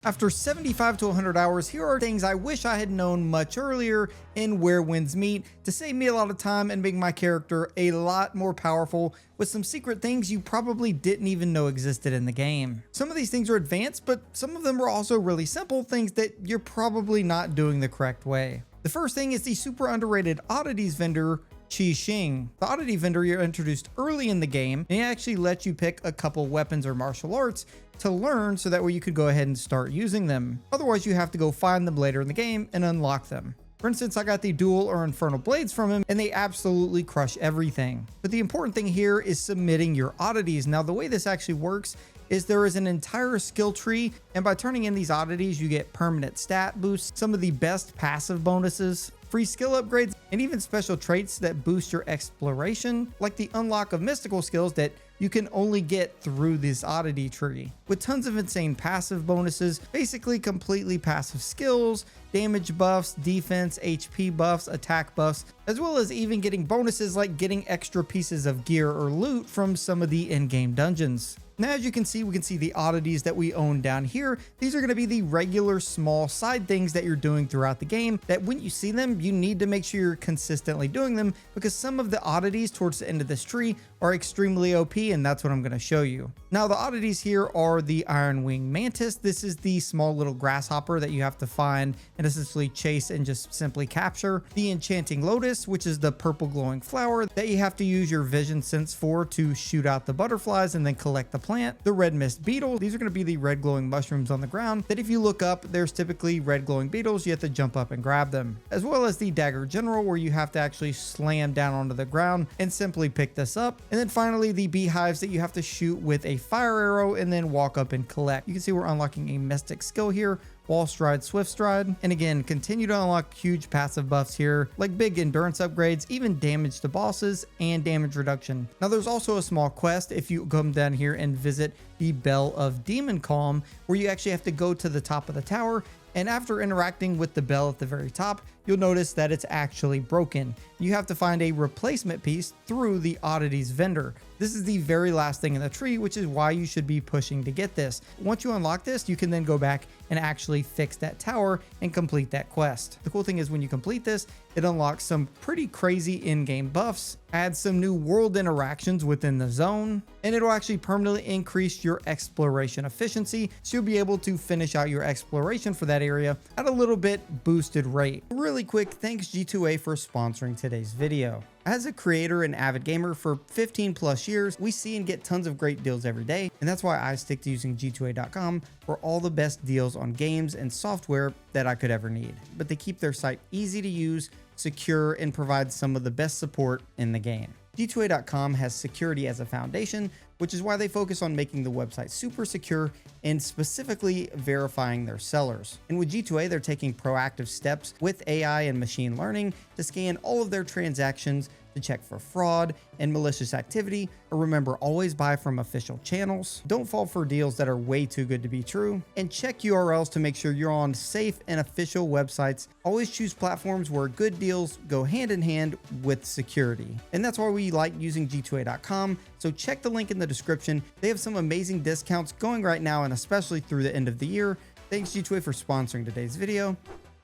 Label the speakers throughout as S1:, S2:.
S1: After 75 to 100 hours, here are things I wish I had known much earlier in Where Winds Meet to save me a lot of time and make my character a lot more powerful with some secret things you probably didn't even know existed in the game. Some of these things are advanced, but some of them are also really simple things that you're probably not doing the correct way. The first thing is the super underrated Oddities vendor, Qi Xing. The oddity vendor you're introduced early in the game, and he actually lets you pick a couple weapons or martial arts to learn so that way you could go ahead and start using them. Otherwise, you have to go find them later in the game and unlock them. For instance, I got the dual or infernal blades from him, and they absolutely crush everything. But the important thing here is submitting your oddities. Now, the way this actually works is there is an entire skill tree, and by turning in these oddities, you get permanent stat boosts, some of the best passive bonuses, free skill upgrades, and even special traits that boost your exploration, like the unlock of mystical skills that you can only get through this oddity tree. With tons of insane passive bonuses, basically completely passive skills, damage buffs, defense, HP buffs, attack buffs, as well as even getting bonuses like getting extra pieces of gear or loot from some of the in-game dungeons. Now, as you can see, we can see the oddities that we own down here. These are going to be the regular small side things that you're doing throughout the game that when you see them, you need to make sure you're consistently doing them because some of the oddities towards the end of this tree are extremely OP, and that's what I'm going to show you. Now, the oddities here are the Iron Wing Mantis. This is the small little grasshopper that you have to find and essentially chase and just simply capture. The Enchanting Lotus, which is the purple glowing flower that you have to use your vision sense for to shoot out the butterflies and then collect the plant. The Red Mist Beetle. These are going to be the red glowing mushrooms on the ground that if you look up, there's typically red glowing beetles. You have to jump up and grab them. As well as the Dagger General, where you have to actually slam down onto the ground and simply pick this up. And then finally, the beehives that you have to shoot with a fire arrow and then walk up and collect. You can see we're unlocking a mystic skill here, Wall Stride, Swift Stride, and again, continue to unlock huge passive buffs here, like big endurance upgrades, even damage to bosses, and damage reduction. Now, there's also a small quest if you come down here and visit the Bell of Demon Calm, where you actually have to go to the top of the tower, and after interacting with the bell at the very top, you'll notice that it's actually broken. You have to find a replacement piece through the Oddities vendor. This is the very last thing in the tree, which is why you should be pushing to get this. Once you unlock this, you can then go back and actually fix that tower and complete that quest. The cool thing is when you complete this, it unlocks some pretty crazy in-game buffs, adds some new world interactions within the zone, and it'll actually permanently increase your exploration efficiency, so you'll be able to finish out your exploration for that area at a little bit boosted rate. Really quick, thanks G2A for sponsoring today's video. As a creator and avid gamer for 15 plus years, we see and get tons of great deals every day, and that's why I stick to using G2A.com for all the best deals on games and software that I could ever need. But they keep their site easy to use, secure, and provide some of the best support in the game. G2A.com has security as a foundation, which is why they focus on making the website super secure and specifically verifying their sellers. And with G2A, they're taking proactive steps with AI and machine learning to scan all of their transactions to check for fraud and malicious activity. Or remember, always buy from official channels. Don't fall for deals that are way too good to be true. And check URLs to make sure you're on safe and official websites. Always choose platforms where good deals go hand in hand with security. And that's why we like using G2A.com. So check the link in the description. They have some amazing discounts going right now, and especially through the end of the year. Thanks G2A for sponsoring today's video.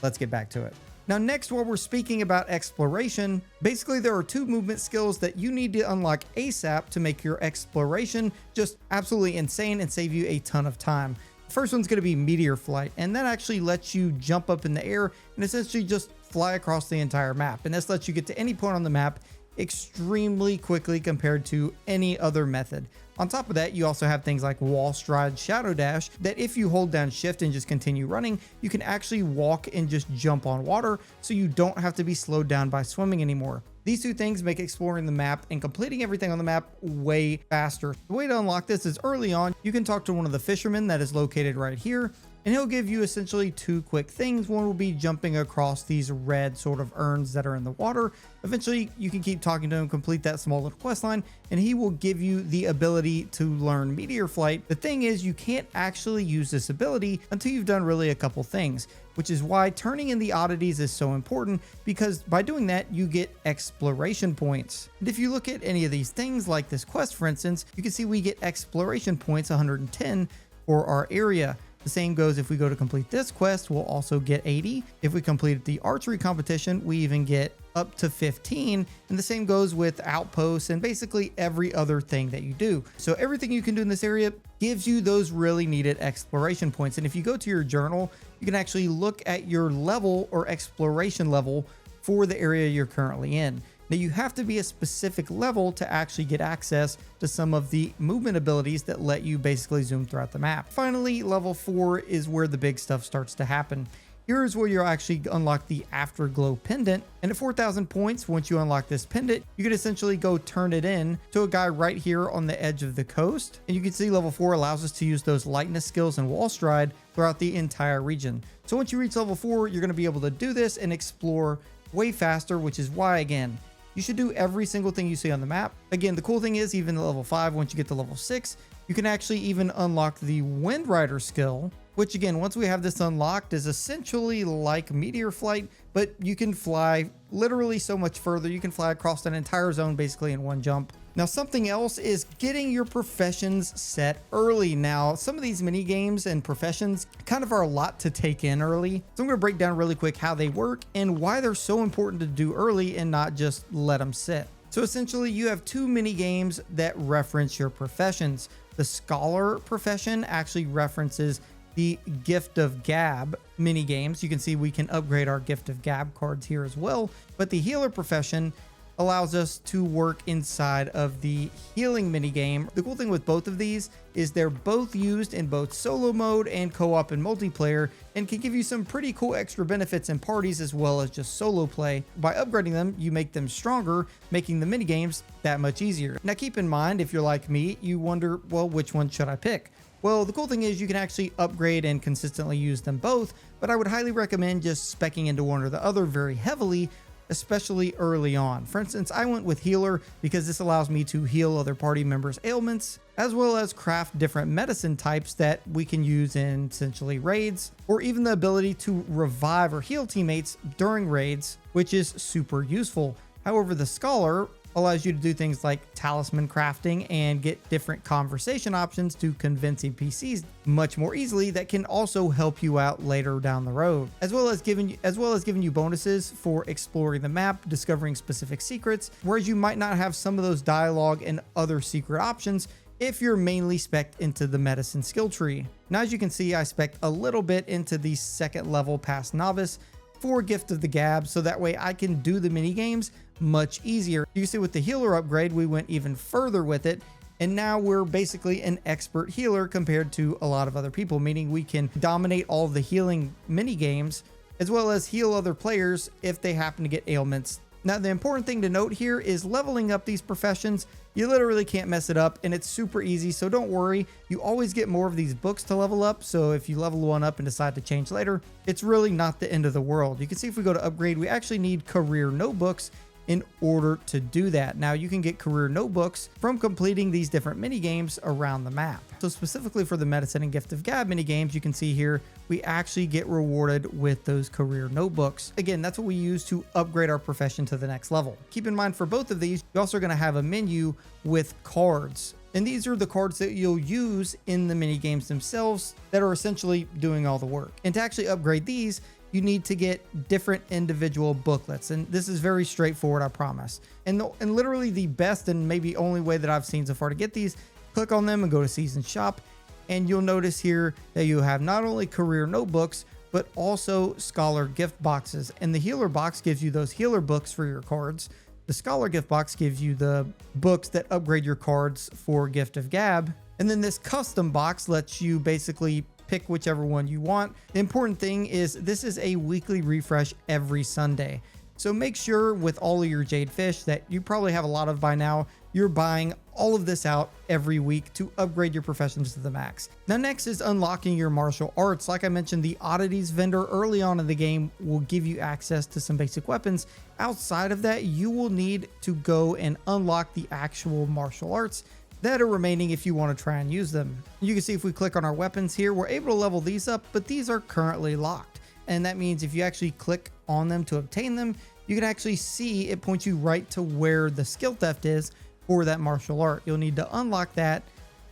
S1: Let's get back to it. Now, next, while we're speaking about exploration, basically there are two movement skills that you need to unlock ASAP to make your exploration just absolutely insane and save you a ton of time. The first one's going to be Meteor Flight, and that actually lets you jump up in the air and essentially just fly across the entire map. And this lets you get to any point on the map extremely quickly compared to any other method. On top of that, you also have things like Wall Stride, Shadow Dash, that if you hold down shift and just continue running, you can actually walk and just jump on water, so you don't have to be slowed down by swimming anymore. These two things make exploring the map and completing everything on the map way faster. The way to unlock this is early on, you can talk to one of the fishermen that is located right here, and he'll give you essentially two quick things. One will be jumping across these red sort of urns that are in the water. Eventually, you can keep talking to him, complete that small little quest line, and he will give you the ability to learn Meteor Flight. The thing is, you can't actually use this ability until you've done really a couple things, which is why turning in the oddities is so important, because by doing that, you get exploration points. And if you look at any of these things, like this quest, for instance, you can see we get exploration points 110 for our area. The same goes if we go to complete this quest, we'll also get 80. If we complete the archery competition, we even get up to 15. And the same goes with outposts and basically every other thing that you do. So everything you can do in this area gives you those really needed exploration points. And if you go to your journal, you can actually look at your level or exploration level for the area you're currently in. Now you have to be a specific level to actually get access to some of the movement abilities that let you basically zoom throughout the map. Finally, level 4 is where the big stuff starts to happen. Here is where you'll actually unlock the Afterglow pendant, and at 4,000 points, once you unlock this pendant, you can essentially go turn it in to a guy right here on the edge of the coast. And you can see level 4 allows us to use those lightness skills and wall stride throughout the entire region. So once you reach level 4, you're going to be able to do this and explore way faster, which is why, again, you should do every single thing you see on the map. Again, the cool thing is even at level 5, once you get to level 6, you can actually even unlock the Wind Rider skill, which again, once we have this unlocked, is essentially like meteor flight, but you can fly literally so much further. You can fly across an entire zone basically in one jump. Now, something else is getting your professions set early. Now, some of these mini games and professions kind of are a lot to take in early. So I'm going to break down really quick how they work and why they're so important to do early and not just let them sit. So essentially, you have 2 mini games that reference your professions. The Scholar profession actually references the Gift of Gab mini games. You can see we can upgrade our Gift of Gab cards here as well, but the Healer profession allows us to work inside of the healing mini game. The cool thing with both of these is they're both used in both solo mode and co-op and multiplayer, and can give you some pretty cool extra benefits in parties as well as just solo play. By upgrading them, you make them stronger, making the mini games that much easier. Now keep in mind, if you're like me, you wonder, well, which one should I pick? Well, the cool thing is you can actually upgrade and consistently use them both, but I would highly recommend just speccing into one or the other very heavily, especially early on. For instance, I went with Healer because this allows me to heal other party members' ailments, as well as craft different medicine types that we can use in essentially raids, or even the ability to revive or heal teammates during raids, which is super useful. However, the Scholar allows you to do things like talisman crafting and get different conversation options to convince NPCs much more easily that can also help you out later down the road, as well as giving you bonuses for exploring the map, discovering specific secrets, whereas you might not have some of those dialogue and other secret options if you're mainly spec'd into the medicine skill tree. Now, as you can see, I spec'd a little bit into the 2nd level past novice for Gift of the Gab, so that way I can do the mini games much easier. You can see with the Healer upgrade, we went even further with it, and now we're basically an expert healer compared to a lot of other people, meaning we can dominate all of the healing mini games as well as heal other players if they happen to get ailments. Now, the important thing to note here is leveling up these professions. You literally can't mess it up, and it's super easy, so don't worry. You always get more of these books to level up, so if you level one up and decide to change later, it's really not the end of the world. You can see if we go to upgrade, we actually need career notebooks in order to do that. Now, you can get career notebooks from completing these different mini games around the map. So specifically for the medicine and Gift of Gab mini games, you can see here we actually get rewarded with those career notebooks. Again, that's what we use to upgrade our profession to the next level. Keep in mind, for both of these, you're also going to have a menu with cards, and these are the cards that you'll use in the mini games themselves that are essentially doing all the work. And to actually upgrade these, you need to get different individual booklets, and this is very straightforward, I promise. And literally the best and maybe only way that I've seen so far to get these, click on them and go to Season Shop, and you'll notice here that you have not only career notebooks, but also Scholar gift boxes. And the Healer box gives you those healer books for your cards. The Scholar gift box gives you the books that upgrade your cards for Gift of Gab. And then this custom box lets you basically pick whichever one you want. The important thing is this is a weekly refresh every Sunday. So make sure with all of your jade fish that you probably have a lot of by now, you're buying all of this out every week to upgrade your professions to the max. Now, next is unlocking your martial arts. Like I mentioned, the Oddities vendor early on in the game will give you access to some basic weapons. Outside of that, you will need to go and unlock the actual martial arts that are remaining if you want to try and use them. You can see if we click on our weapons here, we're able to level these up, but these are currently locked. And that means if you actually click on them to obtain them, you can actually see it points you right to where the skill theft is for that martial art. You'll need to unlock that,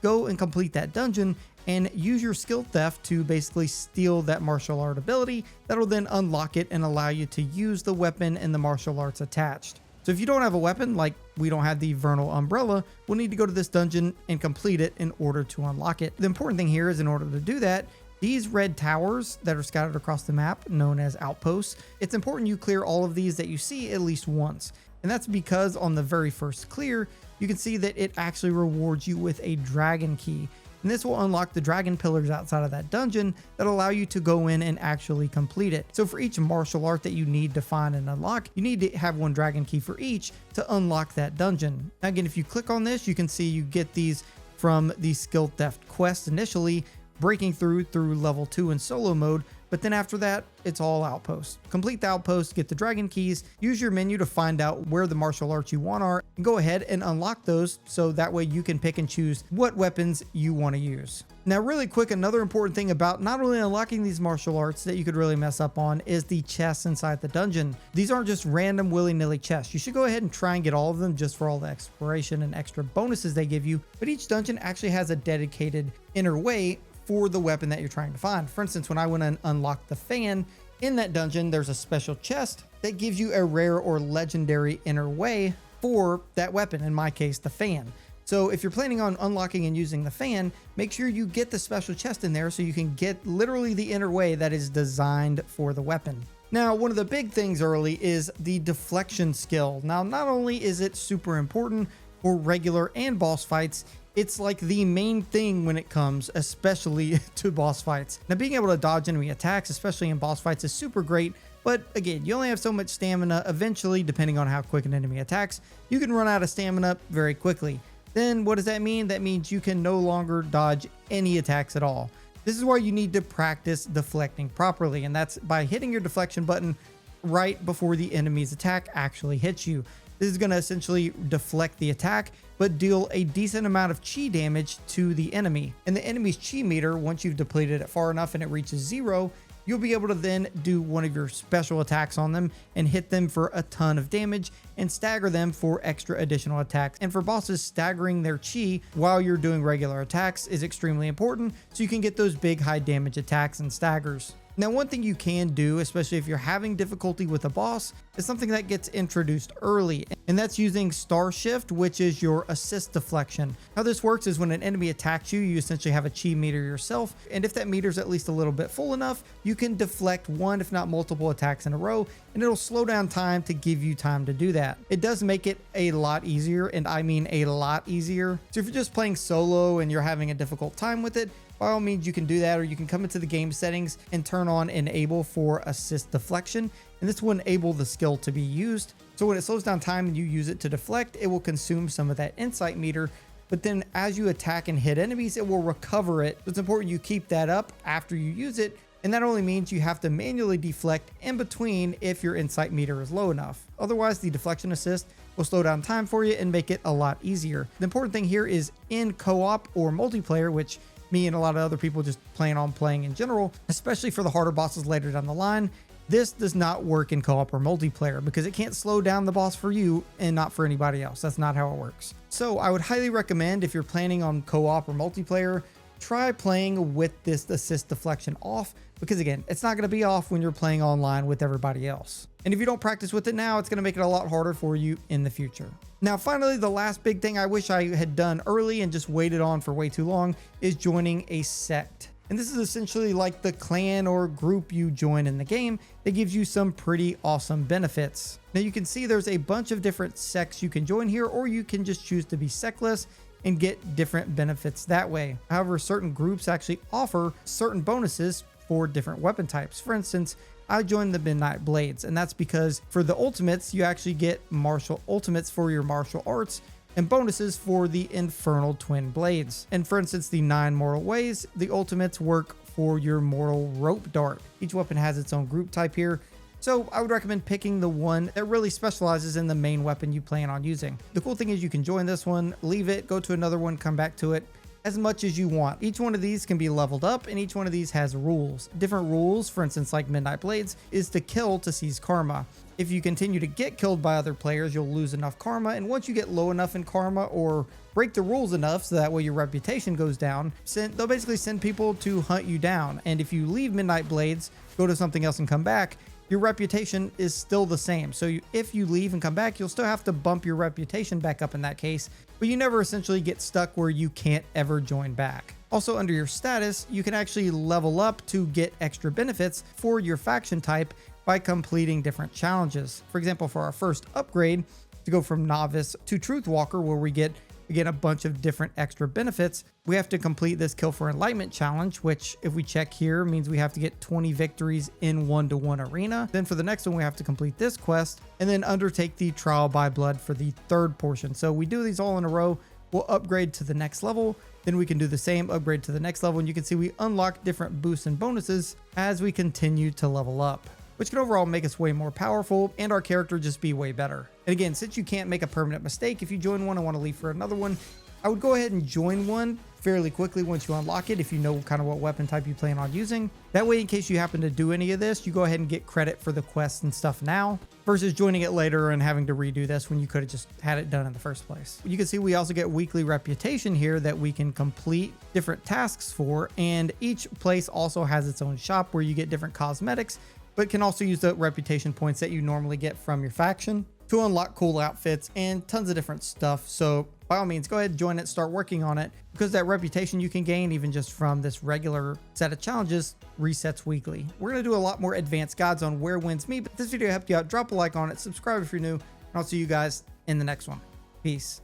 S1: go and complete that dungeon, and use your skill theft to basically steal that martial art ability. That'll then unlock it and allow you to use the weapon and the martial arts attached. So if you don't have a weapon, like we don't have the Vernal Umbrella, we'll need to go to this dungeon and complete it in order to unlock it. The important thing here is in order to do that, these red towers that are scattered across the map, known as outposts, it's important you clear all of these that you see at least once. And that's because on the very first clear, you can see that it actually rewards you with a dragon key. And this will unlock the dragon pillars outside of that dungeon that allow you to go in and actually complete it. So for each martial art that you need to find and unlock, you need to have one dragon key for each to unlock that dungeon. Now again, if you click on this, you can see you get these from the skill theft quest initially, breaking through level 2 in solo mode, but then after that, it's all outposts. Complete the outpost, get the dragon keys, use your menu to find out where the martial arts you want are, and go ahead and unlock those so that way you can pick and choose what weapons you want to use. Now really quick, another important thing about not only unlocking these martial arts that you could really mess up on is the chests inside the dungeon. These aren't just random willy-nilly chests. You should go ahead and try and get all of them just for all the exploration and extra bonuses they give you, but each dungeon actually has a dedicated inner way for the weapon that you're trying to find. For instance, when I went and unlocked the fan in that dungeon, there's a special chest that gives you a rare or legendary inner way for that weapon, in my case, the fan. So if you're planning on unlocking and using the fan, make sure you get the special chest in there so you can get literally the inner way that is designed for the weapon. Now, one of the big things early is the deflection skill. Now, not only is it super important for regular and boss fights, it's like the main thing when it comes, especially to boss fights. Now, being able to dodge enemy attacks, especially in boss fights, is super great. But again, you only have so much stamina. Eventually, depending on how quick an enemy attacks, you can run out of stamina very quickly. Then what does that mean? That means you can no longer dodge any attacks at all. This is why you need to practice deflecting properly. And that's by hitting your deflection button right before the enemy's attack actually hits you. This is going to essentially deflect the attack, but deal a decent amount of chi damage to the enemy. And the enemy's chi meter, once you've depleted it far enough and it reaches 0, you'll be able to then do one of your special attacks on them and hit them for a ton of damage and stagger them for extra additional attacks. And for bosses, staggering their chi while you're doing regular attacks is extremely important so you can get those big high damage attacks and staggers. Now, one thing you can do, especially if you're having difficulty with a boss, is something that gets introduced early, and that's using Star Shift, which is your assist deflection. How this works is when an enemy attacks you, you essentially have a chi meter yourself, and if that meter is at least a little bit full enough, you can deflect one, if not multiple attacks in a row, and it'll slow down time to give you time to do that. It does make it a lot easier, and I mean a lot easier. So if you're just playing solo and you're having a difficult time with it, by all means, you can do that, or you can come into the game settings and turn on enable for assist deflection, and this will enable the skill to be used. So when it slows down time and you use it to deflect, it will consume some of that insight meter, but then as you attack and hit enemies, it will recover it. So it's important you keep that up after you use it, and that only means you have to manually deflect in between if your insight meter is low enough. Otherwise, the deflection assist will slow down time for you and make it a lot easier. The important thing here is in co-op or multiplayer, which me and a lot of other people just plan on playing in general, especially for the harder bosses later down the line, this does not work in co-op or multiplayer because it can't slow down the boss for you and not for anybody else. That's not how it works. So I would highly recommend, if you're planning on co-op or multiplayer, try playing with this assist deflection off, because again, it's not going to be off when you're playing online with everybody else. And if you don't practice with it now, it's going to make it a lot harder for you in the future. Now, finally, the last big thing I wish I had done early and just waited on for way too long is joining a sect. And this is essentially like the clan or group you join in the game that gives you some pretty awesome benefits. Now you can see there's a bunch of different sects you can join here, or you can just choose to be sectless and get different benefits that way. However, certain groups actually offer certain bonuses for different weapon types. For instance, I joined the Midnight Blades, and that's because for the ultimates, you actually get martial ultimates for your martial arts and bonuses for the Infernal Twin Blades. And for instance, the 9 Mortal Ways, the ultimates work for your Mortal Rope Dart. Each weapon has its own group type here, so I would recommend picking the one that really specializes in the main weapon you plan on using. The cool thing is you can join this one, leave it, go to another one, come back to it, as much as you want. Each one of these can be leveled up, and each one of these has rules. Different rules, for instance, like Midnight Blades, is to kill to seize karma. If you continue to get killed by other players, you'll lose enough karma, and once you get low enough in karma or break the rules enough so that way your reputation goes down, they'll basically send people to hunt you down. And if you leave Midnight Blades, go to something else and come back, your reputation is still the same. So if you leave and come back, you'll still have to bump your reputation back up in that case, but you never essentially get stuck where you can't ever join back. Also, under your status, you can actually level up to get extra benefits for your faction type by completing different challenges. For example, for our first upgrade, to go from Novice to Truth Walker, where we get again a bunch of different extra benefits, we have to complete this Kill for Enlightenment challenge, which if we check here means we have to get 20 victories in 1-to-1 arena. Then for the next one, we have to complete this quest and then undertake the Trial by Blood for the third portion. So we do these all in a row, we'll upgrade to the next level, then we can do the same upgrade to the next level, and you can see we unlock different boosts and bonuses as we continue to level up, which can overall make us way more powerful and our character just be way better. And again, since you can't make a permanent mistake, if you join one and want to leave for another one, I would go ahead and join one fairly quickly once you unlock it, if you know kind of what weapon type you plan on using. That way, in case you happen to do any of this, you go ahead and get credit for the quests and stuff now, versus joining it later and having to redo this when you could have just had it done in the first place. You can see we also get weekly reputation here that we can complete different tasks for, and each place also has its own shop where you get different cosmetics, but can also use the reputation points that you normally get from your faction to unlock cool outfits and tons of different stuff. So by all means, go ahead and join it, start working on it, because that reputation you can gain even just from this regular set of challenges resets weekly. We're going to do a lot more advanced guides on where wins meet, but if this video helped you out, drop a like on it, subscribe if you're new, and I'll see you guys in the next one. Peace.